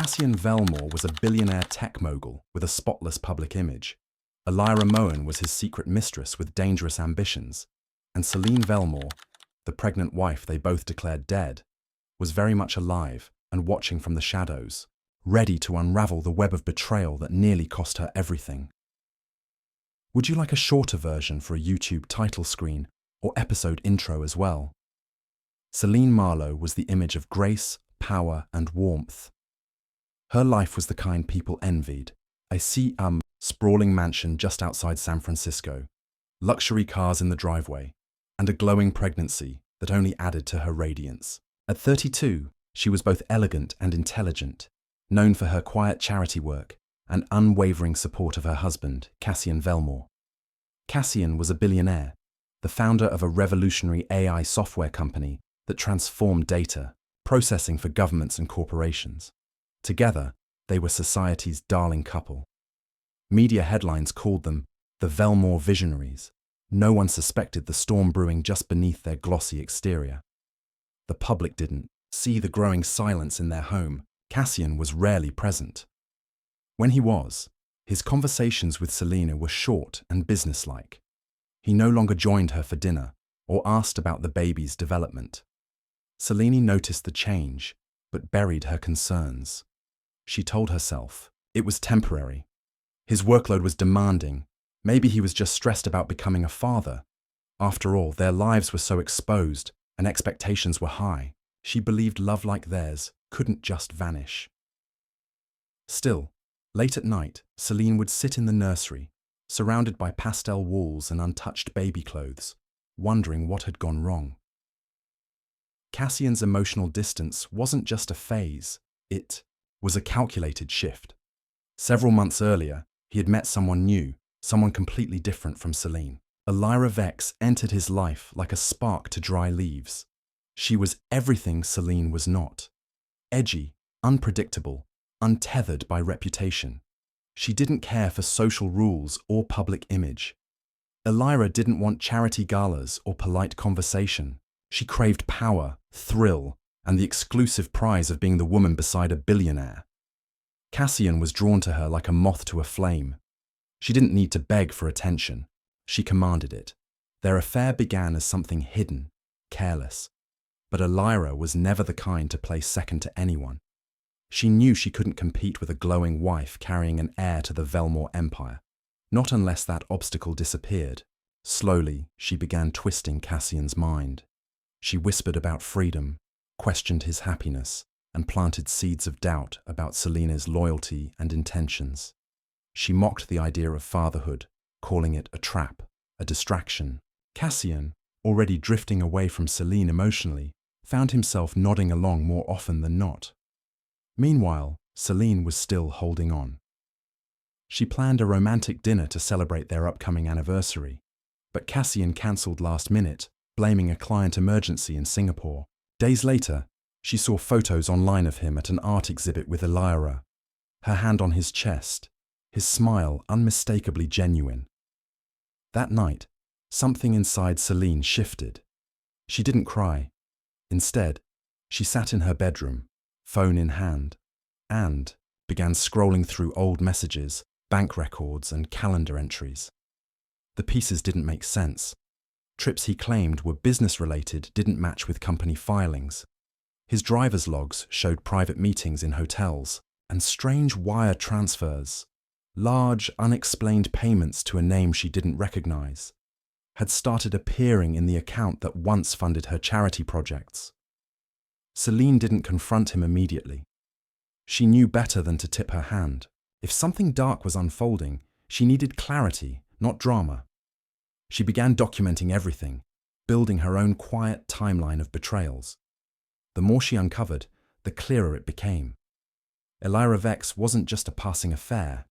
Cassian Vellmore was a billionaire tech mogul with a spotless public image. Elira Moen was his secret mistress with dangerous ambitions. And Selene Vellmore, the pregnant wife they both declared dead, was very much alive and watching from the shadows, ready to unravel the web of betrayal that nearly cost her everything. Would you like a shorter version for a YouTube title screen or episode intro as well? Selene Marlowe was the image of grace, power, and warmth. Her life was the kind people envied. A sprawling mansion just outside San Francisco, luxury cars in the driveway, and a glowing pregnancy that only added to her radiance. At 32, she was both elegant and intelligent, known for her quiet charity work and unwavering support of her husband, Cassian Vellmore. Cassian was a billionaire, the founder of a revolutionary AI software company that transformed data processing for governments and corporations. Together, they were society's darling couple. Media headlines called them the Vellmore visionaries. No one suspected the storm brewing just beneath their glossy exterior. The public didn't see the growing silence in their home. Cassian was rarely present. When he was, his conversations with Selene were short and businesslike. He no longer joined her for dinner or asked about the baby's development. Selene noticed the change, but buried her concerns. She told herself it was temporary. His workload was demanding. Maybe he was just stressed about becoming a father. After all, their lives were so exposed and expectations were high. She believed love like theirs couldn't just vanish. Still, late at night, Selene would sit in the nursery, surrounded by pastel walls and untouched baby clothes, wondering what had gone wrong. Cassian's emotional distance wasn't just a phase, it was a calculated shift. Several months earlier, he had met someone new, someone completely different from Selene. Elira Vex entered his life like a spark to dry leaves. She was everything Selene was not. Edgy, unpredictable, untethered by reputation. She didn't care for social rules or public image. Elira didn't want charity galas or polite conversation. She craved power, thrill, and the exclusive prize of being the woman beside a billionaire. Cassian was drawn to her like a moth to a flame. She didn't need to beg for attention. She commanded it. Their affair began as something hidden, careless. But Elira was never the kind to play second to anyone. She knew she couldn't compete with a glowing wife carrying an heir to the Vellmore empire. Not unless that obstacle disappeared. Slowly, she began twisting Cassian's mind. She whispered about freedom, questioned his happiness, and planted seeds of doubt about Selene's loyalty and intentions. She mocked the idea of fatherhood, calling it a trap, a distraction. Cassian, already drifting away from Selene emotionally, found himself nodding along more often than not. Meanwhile, Selene was still holding on. She planned a romantic dinner to celebrate their upcoming anniversary, but Cassian cancelled last minute, blaming a client emergency in Singapore. Days later, she saw photos online of him at an art exhibit with Elira, her hand on his chest, his smile unmistakably genuine. That night, something inside Selene shifted. She didn't cry. Instead, she sat in her bedroom, phone in hand, and began scrolling through old messages, bank records, and calendar entries. The pieces didn't make sense. Trips he claimed were business-related didn't match with company filings. His driver's logs showed private meetings in hotels and strange wire transfers. Large, unexplained payments to a name she didn't recognize had started appearing in the account that once funded her charity projects. Selene didn't confront him immediately. She knew better than to tip her hand. If something dark was unfolding, she needed clarity, not drama. She began documenting everything, building her own quiet timeline of betrayals. The more she uncovered, the clearer it became. Elira Vex wasn't just a passing affair.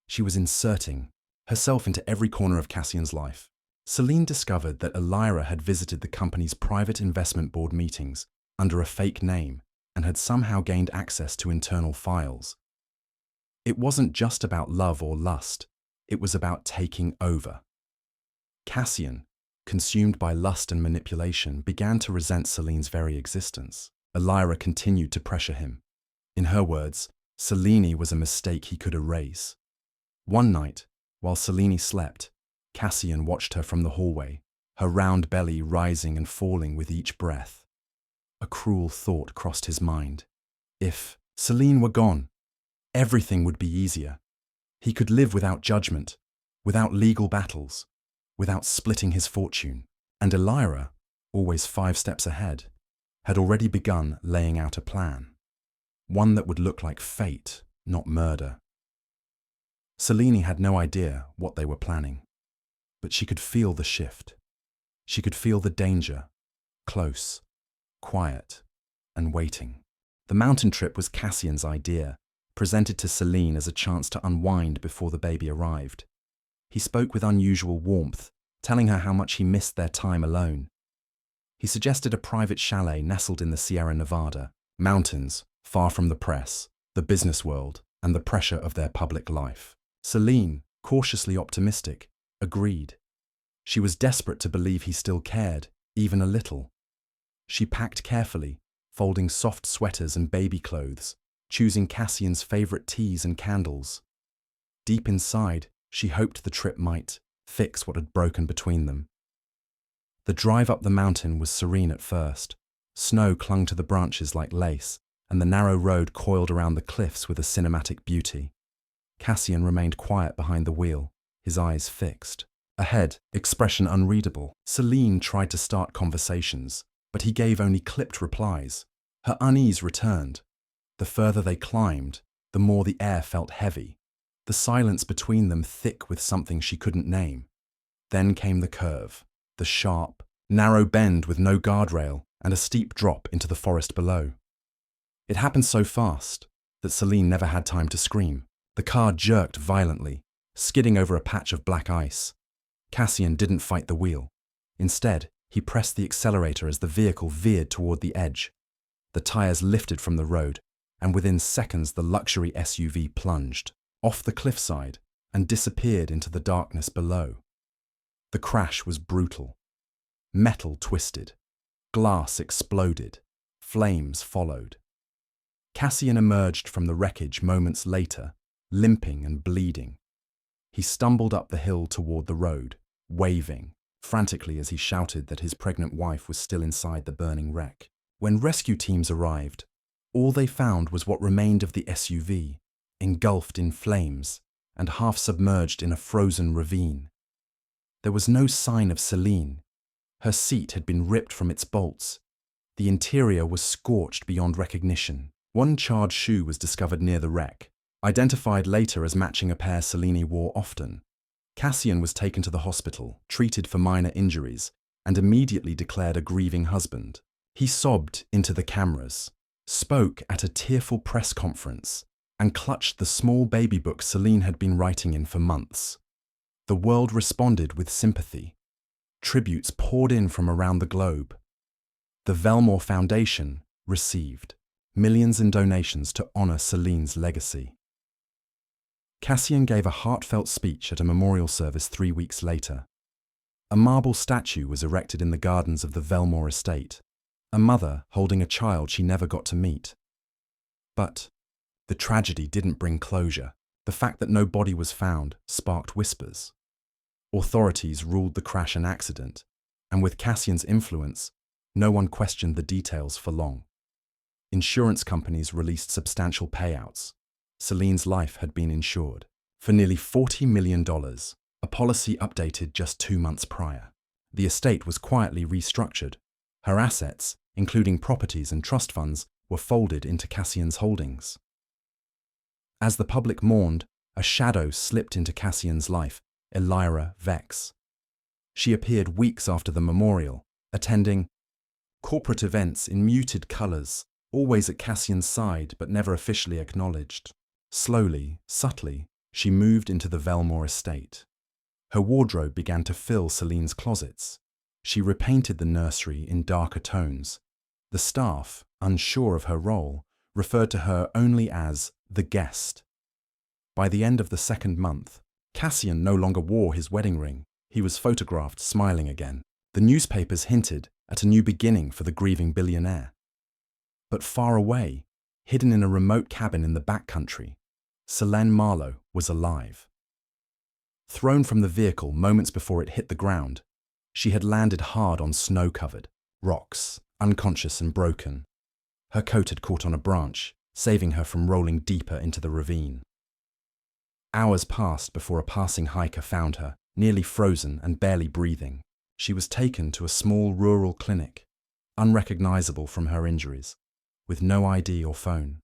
She was inserting herself into every corner of Cassian's life. Selene discovered that Elira had visited the company's private investment board meetings under a fake name and had somehow gained access to internal files. It wasn't just about love or lust, it was about taking over. Cassian, consumed by lust and manipulation, began to resent Selene's very existence. Elira continued to pressure him. In her words, Selene was a mistake he could erase. One night, while Selene slept, Cassian watched her from the hallway, her round belly rising and falling with each breath. A cruel thought crossed his mind. If Selene were gone, everything would be easier. He could live without judgment, without legal battles, without splitting his fortune. And Elira, always 5 steps ahead, had already begun laying out a plan. One that would look like fate, not murder. Selene had no idea what they were planning, but she could feel the shift. She could feel the danger, close, quiet, and waiting. The mountain trip was Cassian's idea, presented to Selene as a chance to unwind before the baby arrived. He spoke with unusual warmth, telling her how much he missed their time alone. He suggested a private chalet nestled in the Sierra Nevada, mountains, far from the press, the business world, and the pressure of their public life. Selene, cautiously optimistic, agreed. She was desperate to believe he still cared, even a little. She packed carefully, folding soft sweaters and baby clothes, choosing Cassian's favorite teas and candles. Deep inside, she hoped the trip might fix what had broken between them. The drive up the mountain was serene at first. Snow clung to the branches like lace, and the narrow road coiled around the cliffs with a cinematic beauty. Cassian remained quiet behind the wheel, his eyes fixed. Ahead, expression unreadable. Selene tried to start conversations, but he gave only clipped replies. Her unease returned. The further they climbed, the more the air felt heavy, the silence between them thick with something she couldn't name. Then came the curve, the sharp, narrow bend with no guardrail and a steep drop into the forest below. It happened so fast that Selene never had time to scream. The car jerked violently, skidding over a patch of black ice. Cassian didn't fight the wheel. Instead, he pressed the accelerator as the vehicle veered toward the edge. The tires lifted from the road, and within seconds the luxury SUV plunged off the cliffside and disappeared into the darkness below. The crash was brutal. Metal twisted. Glass exploded. Flames followed. Cassian emerged from the wreckage moments later, limping and bleeding. He stumbled up the hill toward the road, waving frantically as he shouted that his pregnant wife was still inside the burning wreck. When rescue teams arrived, all they found was what remained of the SUV, engulfed in flames and half submerged in a frozen ravine. There was no sign of Selene. Her seat had been ripped from its bolts. The interior was scorched beyond recognition. One charred shoe was discovered near the wreck, identified later as matching a pair Selene wore often. Cassian was taken to the hospital, treated for minor injuries, and immediately declared a grieving husband. He sobbed into the cameras, spoke at a tearful press conference, and clutched the small baby book Selene had been writing in for months. The world responded with sympathy. Tributes poured in from around the globe. The Vellmore Foundation received millions in donations to honor Selene's legacy. Cassian gave a heartfelt speech at a memorial service 3 weeks later. A marble statue was erected in the gardens of the Vellmore estate, a mother holding a child she never got to meet. But the tragedy didn't bring closure. The fact that no body was found sparked whispers. Authorities ruled the crash an accident, and with Cassian's influence, no one questioned the details for long. Insurance companies released substantial payouts. Selene's life had been insured for nearly $40 million, a policy updated just 2 months prior. The estate was quietly restructured. Her assets, including properties and trust funds, were folded into Cassian's holdings. As the public mourned, a shadow slipped into Cassian's life, Elira Vex. She appeared weeks after the memorial, attending corporate events in muted colors, always at Cassian's side but never officially acknowledged. Slowly, subtly, she moved into the Vellmore estate. Her wardrobe began to fill Selene's closets. She repainted the nursery in darker tones. The staff, unsure of her role, referred to her only as the guest. By the end of the 2nd month, Cassian no longer wore his wedding ring. He was photographed smiling again. The newspapers hinted at a new beginning for the grieving billionaire. But far away, hidden in a remote cabin in the backcountry, Selene Marlowe was alive. Thrown from the vehicle moments before it hit the ground, she had landed hard on snow-covered rocks, unconscious and broken. Her coat had caught on a branch, saving her from rolling deeper into the ravine. Hours passed before a passing hiker found her, nearly frozen and barely breathing. She was taken to a small rural clinic, unrecognizable from her injuries, with no ID or phone.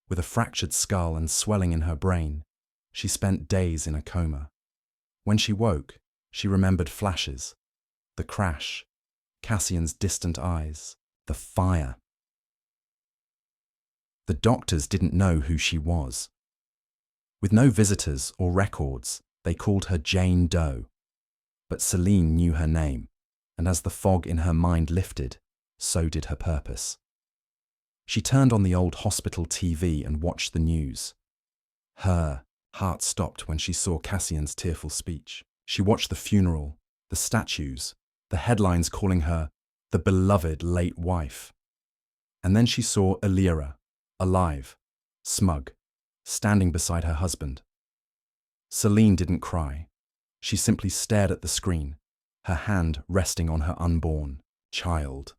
With a fractured skull and swelling in her brain, she spent days in a coma. When she woke, she remembered flashes, the crash, Cassian's distant eyes, the fire. The doctors didn't know who she was. With no visitors or records, they called her Jane Doe. But Selene knew her name, and as the fog in her mind lifted, so did her purpose. She turned on the old hospital TV and watched the news. Her heart stopped when she saw Cassian's tearful speech. She watched the funeral, the statues, the headlines calling her the beloved late wife. And then she saw Elira, alive, smug, standing beside her husband. Selene didn't cry. She simply stared at the screen, her hand resting on her unborn child,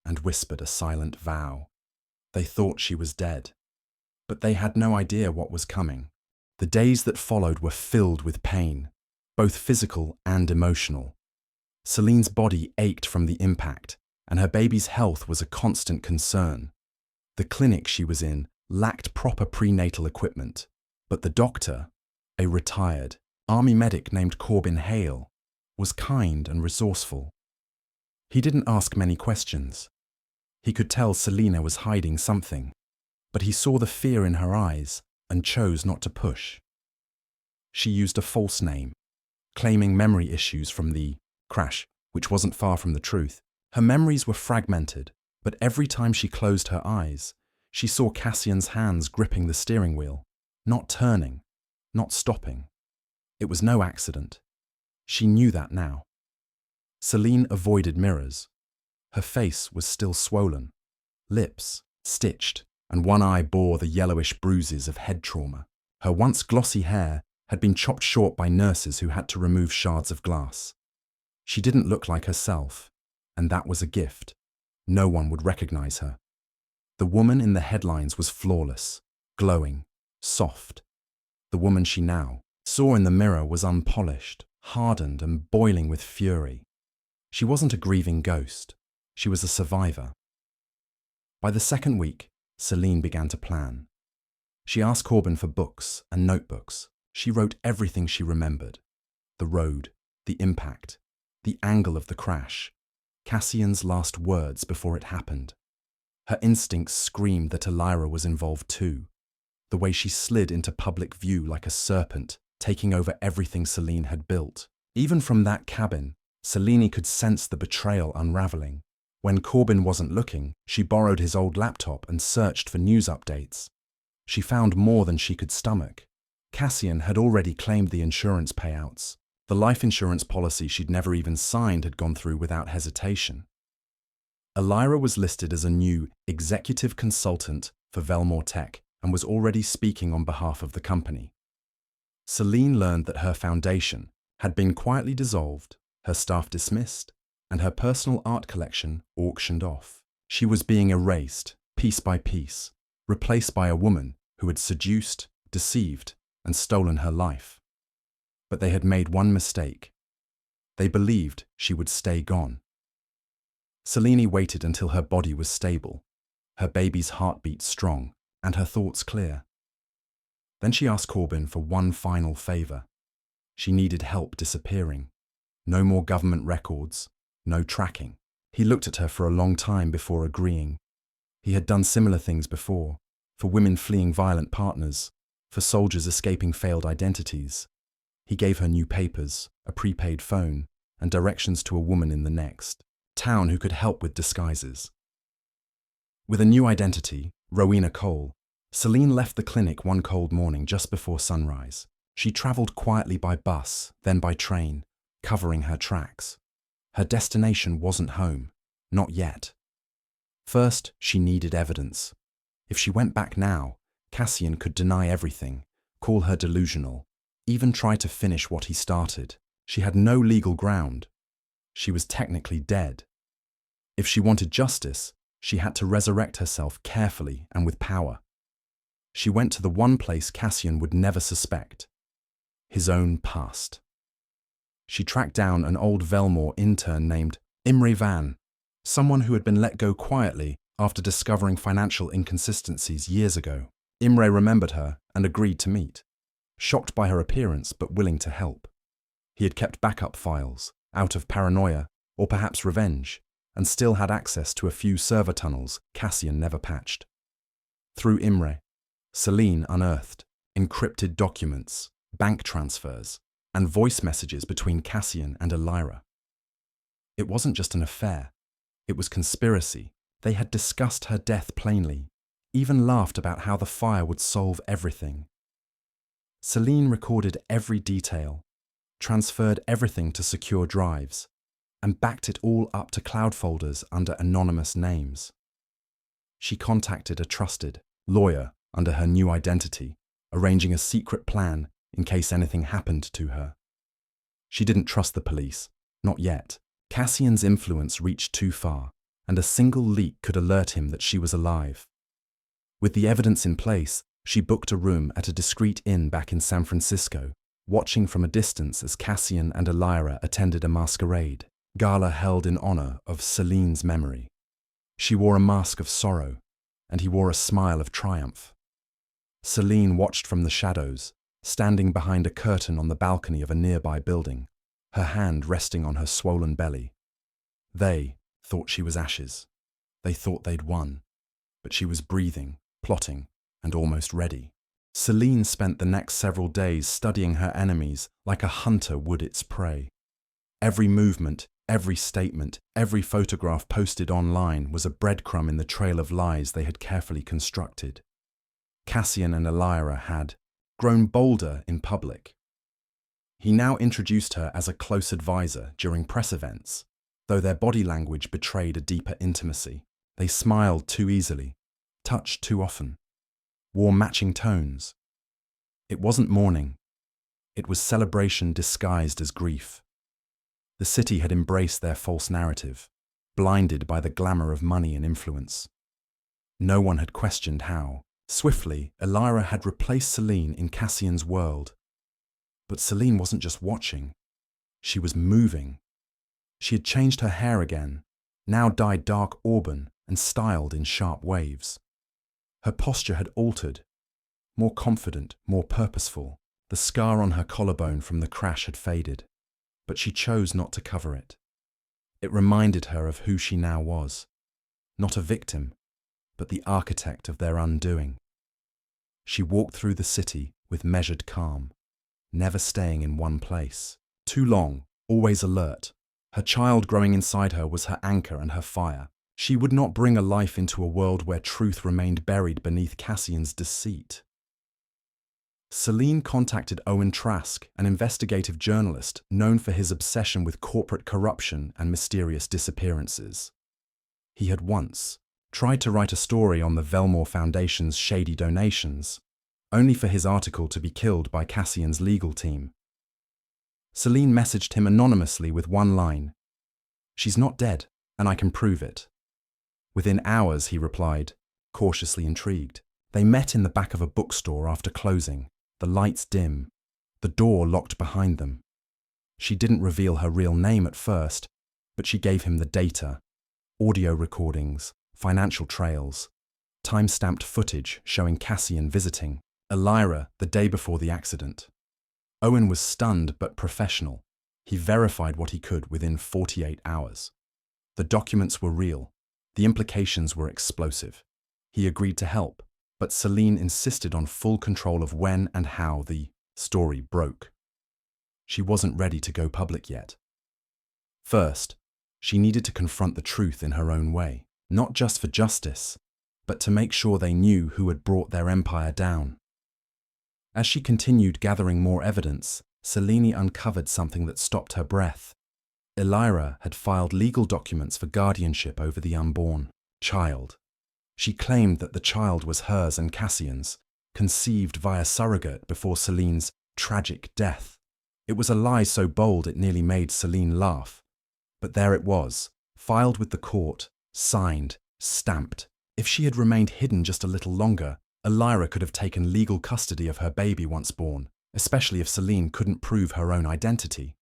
and whispered a silent vow. They thought she was dead, but they had no idea what was coming. The days that followed were filled with pain, both physical and emotional. Selene's body ached from the impact, and her baby's health was a constant concern. The clinic she was in lacked proper prenatal equipment, but the doctor, a retired Army medic named Corbin Hale, was kind and resourceful. He didn't ask many questions. He could tell Selene was hiding something, but he saw the fear in her eyes and chose not to push. She used a false name, claiming memory issues from the crash, which wasn't far from the truth. Her memories were fragmented, but every time she closed her eyes, she saw Cassian's hands gripping the steering wheel, not turning, not stopping. It was no accident. She knew that now. Selene avoided mirrors. Her face was still swollen, lips stitched, and one eye bore the yellowish bruises of head trauma. Her once glossy hair had been chopped short by nurses who had to remove shards of glass. She didn't look like herself, and that was a gift. No one would recognize her. The woman in the headlines was flawless, glowing, soft. The woman she now saw in the mirror was unpolished, hardened, and boiling with fury. She wasn't a grieving ghost. She was a survivor. By the second week, Selene began to plan. She asked Corbin for books and notebooks. She wrote everything she remembered. The road, the impact, the angle of the crash, Cassian's last words before it happened. Her instincts screamed that Elira was involved too. The way she slid into public view like a serpent, taking over everything Selene had built. Even from that cabin, Selene could sense the betrayal unraveling. When Corbin wasn't looking, she borrowed his old laptop and searched for news updates. She found more than she could stomach. Cassian had already claimed the insurance payouts. The life insurance policy she'd never even signed had gone through without hesitation. Elira was listed as a new executive consultant for Vellmore Tech and was already speaking on behalf of the company. Selene learned that her foundation had been quietly dissolved, her staff dismissed, and her personal art collection auctioned off. She was being erased, piece by piece, replaced by a woman who had seduced, deceived, and stolen her life. But they had made one mistake. They believed she would stay gone. Selene waited until her body was stable, her baby's heartbeat strong, and her thoughts clear. Then she asked Corbin for one final favor. She needed help disappearing. No more government records, no tracking. He looked at her for a long time before agreeing. He had done similar things before, for women fleeing violent partners, for soldiers escaping failed identities. He gave her new papers, a prepaid phone, and directions to a woman in the next town who could help with disguises. With a new identity, Rowena Cole, Selene left the clinic one cold morning just before sunrise. She traveled quietly by bus, then by train, covering her tracks. Her destination wasn't home, not yet. First, she needed evidence. If she went back now, Cassian could deny everything, call her delusional, even try to finish what he started. She had no legal ground. She was technically dead. If she wanted justice, she had to resurrect herself carefully and with power. She went to the one place Cassian would never suspect, his own past. She tracked down an old Vellmore intern named Imre Van, someone who had been let go quietly after discovering financial inconsistencies years ago. Imre remembered her and agreed to meet, shocked by her appearance but willing to help. He had kept backup files, out of paranoia or perhaps revenge, and still had access to a few server tunnels Cassian never patched. Through Imre, Selene unearthed encrypted documents, bank transfers, and voice messages between Cassian and Elira. It wasn't just an affair, it was conspiracy. They had discussed her death plainly, even laughed about how the fire would solve everything. Selene recorded every detail, transferred everything to secure drives, and backed it all up to cloud folders under anonymous names. She contacted a trusted lawyer under her new identity, arranging a secret plan in case anything happened to her. She didn't trust the police, not yet. Cassian's influence reached too far, and a single leak could alert him that she was alive. With the evidence in place, she booked a room at a discreet inn back in San Francisco, watching from a distance as Cassian and Elira attended a masquerade gala held in honor of Selene's memory. She wore a mask of sorrow, and he wore a smile of triumph. Selene watched from the shadows, standing behind a curtain on the balcony of a nearby building, her hand resting on her swollen belly. They thought she was ashes. They thought they'd won, but she was breathing, plotting, and almost ready. Selene spent the next several days studying her enemies like a hunter would its prey. Every movement, every statement, every photograph posted online was a breadcrumb in the trail of lies they had carefully constructed. Cassian and Elira had grown bolder in public. He now introduced her as a close advisor during press events, though their body language betrayed a deeper intimacy. They smiled too easily, touched too often, wore matching tones. It wasn't mourning. It was celebration disguised as grief. The city had embraced their false narrative, blinded by the glamour of money and influence. No one had questioned how. Swiftly, Elira had replaced Selene in Cassian's world. But Selene wasn't just watching. She was moving. She had changed her hair again, now dyed dark auburn and styled in sharp waves. Her posture had altered, more confident, more purposeful. The scar on her collarbone from the crash had faded, but she chose not to cover it. It reminded her of who she now was, not a victim, but the architect of their undoing. She walked through the city with measured calm, never staying in one place. Too long, always alert. Her child growing inside her was her anchor and her fire. She would not bring a life into a world where truth remained buried beneath Cassian's deceit. Selene contacted Owen Trask, an investigative journalist known for his obsession with corporate corruption and mysterious disappearances. He had once tried to write a story on the Vellmore Foundation's shady donations, only for his article to be killed by Cassian's legal team. Selene messaged him anonymously with one line, "She's not dead, and I can prove it." Within hours, he replied, cautiously intrigued. They met in the back of a bookstore after closing, the lights dim, the door locked behind them. She didn't reveal her real name at first, but she gave him the data, audio recordings, financial trails, time-stamped footage showing Cassian visiting Elira the day before the accident. Owen was stunned but professional. He verified what he could within 48 hours. The documents were real. The implications were explosive. He agreed to help, but Selene insisted on full control of when and how the story broke. She wasn't ready to go public yet. First, she needed to confront the truth in her own way, not just for justice, but to make sure they knew who had brought their empire down. As she continued gathering more evidence, Selene uncovered something that stopped her breath. Elira had filed legal documents for guardianship over the unborn child. She claimed that the child was hers and Cassian's, conceived via surrogate before Selene's tragic death. It was a lie so bold it nearly made Selene laugh. But there it was, filed with the court, signed, stamped. If she had remained hidden just a little longer, Elira could have taken legal custody of her baby once born, especially if Selene couldn't prove her own identity.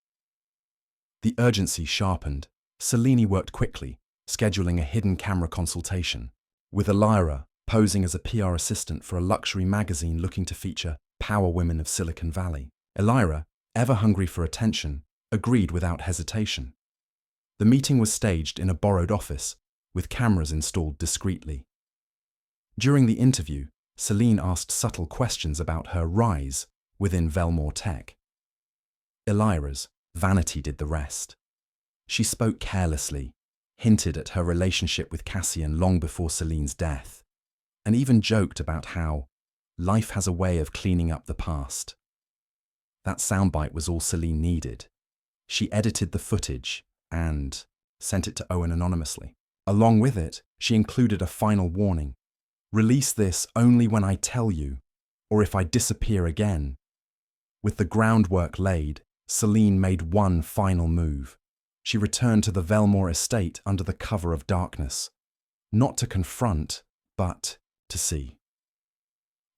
The urgency sharpened. Selene worked quickly, scheduling a hidden camera consultation, with Elira posing as a PR assistant for a luxury magazine looking to feature power women of Silicon Valley. Elira, ever hungry for attention, agreed without hesitation. The meeting was staged in a borrowed office, with cameras installed discreetly. During the interview, Selene asked subtle questions about her rise within Vellmore Tech. Elira's vanity did the rest. She spoke carelessly, hinted at her relationship with Cassian long before Selene's death, and even joked about how life has a way of cleaning up the past. That soundbite was all Selene needed. She edited the footage and sent it to Owen anonymously. Along with it, she included a final warning. Release this only when I tell you, or if I disappear again. With the groundwork laid, Selene made one final move. She returned to the Vellmore estate under the cover of darkness, not to confront, but to see.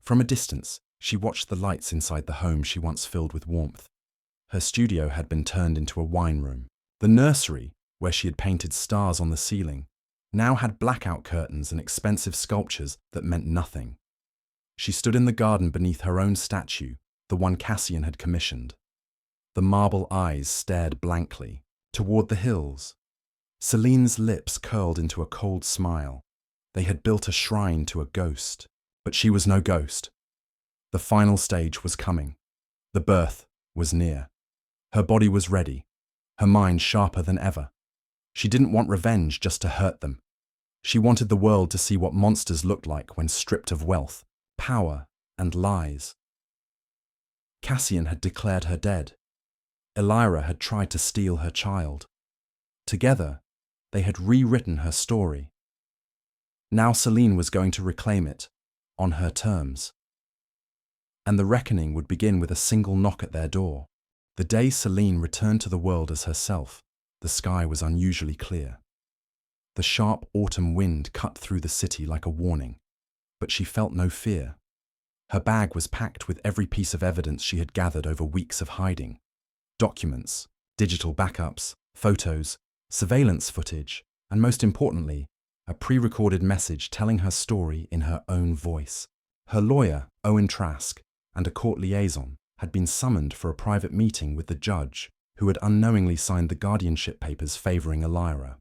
From a distance, she watched the lights inside the home she once filled with warmth. Her studio had been turned into a wine room. The nursery, where she had painted stars on the ceiling, now had blackout curtains and expensive sculptures that meant nothing. She stood in the garden beneath her own statue, the one Cassian had commissioned. The marble eyes stared blankly, toward the hills. Selene's lips curled into a cold smile. They had built a shrine to a ghost, but she was no ghost. The final stage was coming. The birth was near. Her body was ready, her mind sharper than ever. She didn't want revenge just to hurt them. She wanted the world to see what monsters looked like when stripped of wealth, power, and lies. Cassian had declared her dead. Elira had tried to steal her child. Together, they had rewritten her story. Now Selene was going to reclaim it, on her terms. And the reckoning would begin with a single knock at their door. The day Selene returned to the world as herself, the sky was unusually clear. The sharp autumn wind cut through the city like a warning, but she felt no fear. Her bag was packed with every piece of evidence she had gathered over weeks of hiding. Documents, digital backups, photos, surveillance footage, and most importantly, a pre-recorded message telling her story in her own voice. Her lawyer, Owen Trask, and a court liaison had been summoned for a private meeting with the judge who had unknowingly signed the guardianship papers favouring Elira.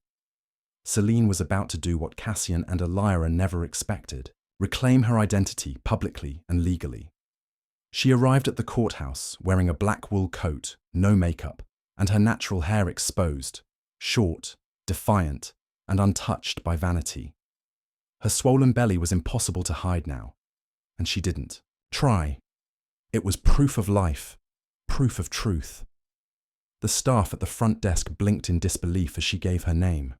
Selene was about to do what Cassian and Elira never expected, reclaim her identity publicly and legally. She arrived at the courthouse wearing a black wool coat, no makeup, and her natural hair exposed, short, defiant, and untouched by vanity. Her swollen belly was impossible to hide now, and she didn't try. It was proof of life, proof of truth. The staff at the front desk blinked in disbelief as she gave her name,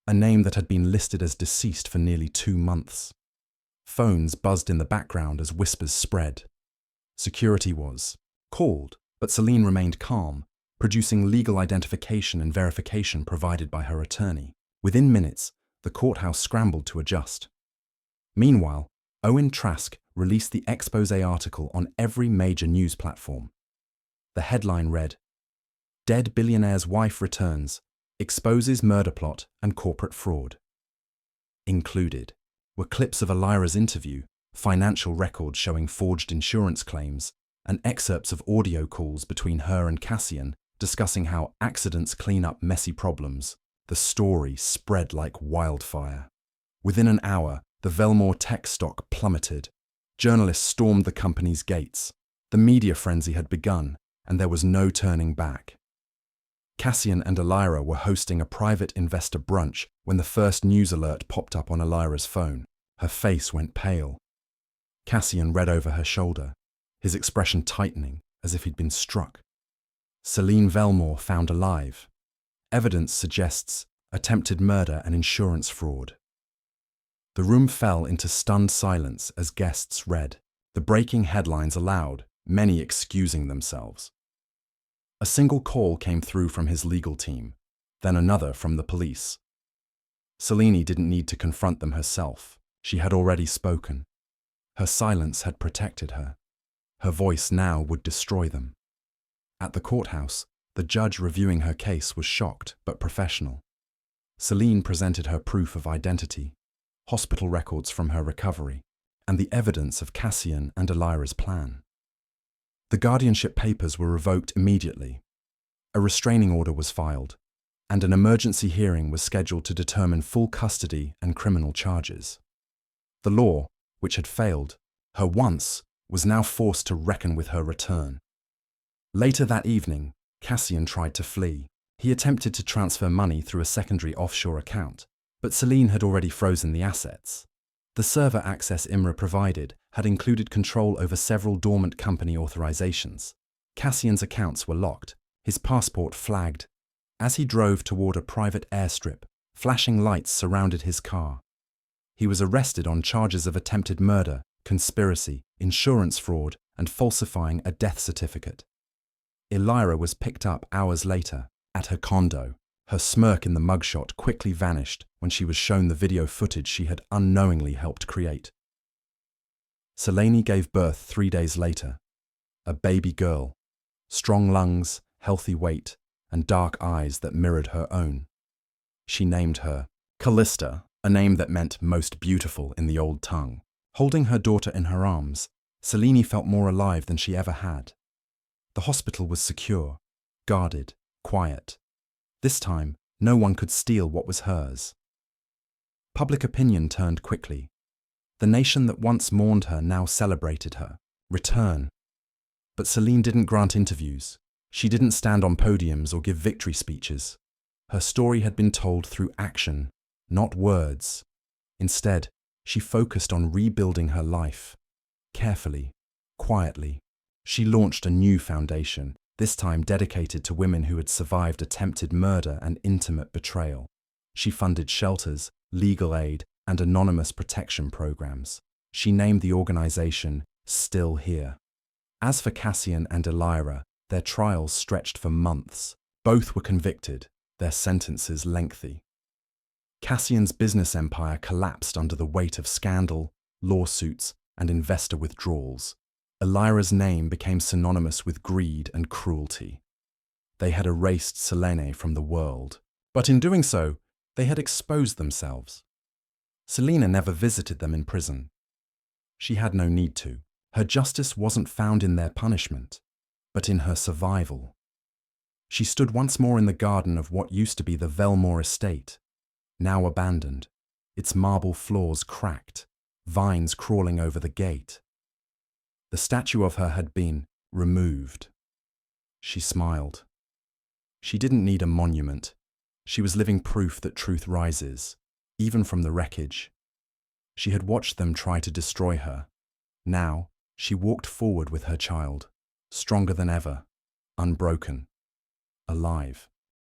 a name that had been listed as deceased for nearly 2 months. Phones buzzed in the background as whispers spread. Security was called, but Selene remained calm, producing legal identification and verification provided by her attorney. Within minutes, the courthouse scrambled to adjust. Meanwhile, Owen Trask released the expose article on every major news platform. The headline read, "Dead billionaire's wife returns, exposes murder plot and corporate fraud." Included were clips of Elira's interview, financial records showing forged insurance claims, and excerpts of audio calls between her and Cassian discussing how accidents clean up messy problems. The story spread like wildfire. Within an hour, the Vellmore tech stock plummeted. Journalists stormed the company's gates. The media frenzy had begun, and there was no turning back. Cassian and Elira were hosting a private investor brunch when the first news alert popped up on Elira's phone. Her face went pale. Cassian read over her shoulder, his expression tightening as if he'd been struck. Selene Vellmore found alive. Evidence suggests attempted murder and insurance fraud. The room fell into stunned silence as guests read, the breaking headlines aloud, many excusing themselves. A single call came through from his legal team, then another from the police. Selene didn't need to confront them herself. She had already spoken. Her silence had protected her. Her voice now would destroy them. At the courthouse, the judge reviewing her case was shocked but professional. Selene presented her proof of identity, hospital records from her recovery, and the evidence of Cassian and Elira's plan. The guardianship papers were revoked immediately. A restraining order was filed, and an emergency hearing was scheduled to determine full custody and criminal charges. The law, which had failed her once, was now forced to reckon with her return. Later that evening, Cassian tried to flee. He attempted to transfer money through a secondary offshore account, but Selene had already frozen the assets. The server access Imra provided had included control over several dormant company authorizations. Cassian's accounts were locked, his passport flagged. As he drove toward a private airstrip, flashing lights surrounded his car. He was arrested on charges of attempted murder, conspiracy, insurance fraud, and falsifying a death certificate. Elira was picked up hours later, at her condo. Her smirk in the mugshot quickly vanished when she was shown the video footage she had unknowingly helped create. Selene gave birth 3 days later. A baby girl. Strong lungs, healthy weight, and dark eyes that mirrored her own. She named her Callista, a name that meant most beautiful in the old tongue. Holding her daughter in her arms, Selene felt more alive than she ever had. The hospital was secure, guarded, quiet. This time, no one could steal what was hers. Public opinion turned quickly. The nation that once mourned her now celebrated her return. But Selene didn't grant interviews. She didn't stand on podiums or give victory speeches. Her story had been told through action, not words. Instead, she focused on rebuilding her life. Carefully, quietly, she launched a new foundation, this time dedicated to women who had survived attempted murder and intimate betrayal. She funded shelters, legal aid, and anonymous protection programs. She named the organization Still Here. As for Cassian and Elira, their trials stretched for months. Both were convicted, their sentences lengthy. Cassian's business empire collapsed under the weight of scandal, lawsuits, and investor withdrawals. Elira's name became synonymous with greed and cruelty. They had erased Selene from the world. But in doing so, they had exposed themselves. Selene never visited them in prison. She had no need to. Her justice wasn't found in their punishment, but in her survival. She stood once more in the garden of what used to be the Vellmore estate, now abandoned, its marble floors cracked, vines crawling over the gate. The statue of her had been removed. She smiled. She didn't need a monument. She was living proof that truth rises, even from the wreckage. She had watched them try to destroy her. Now, she walked forward with her child, stronger than ever, unbroken, alive.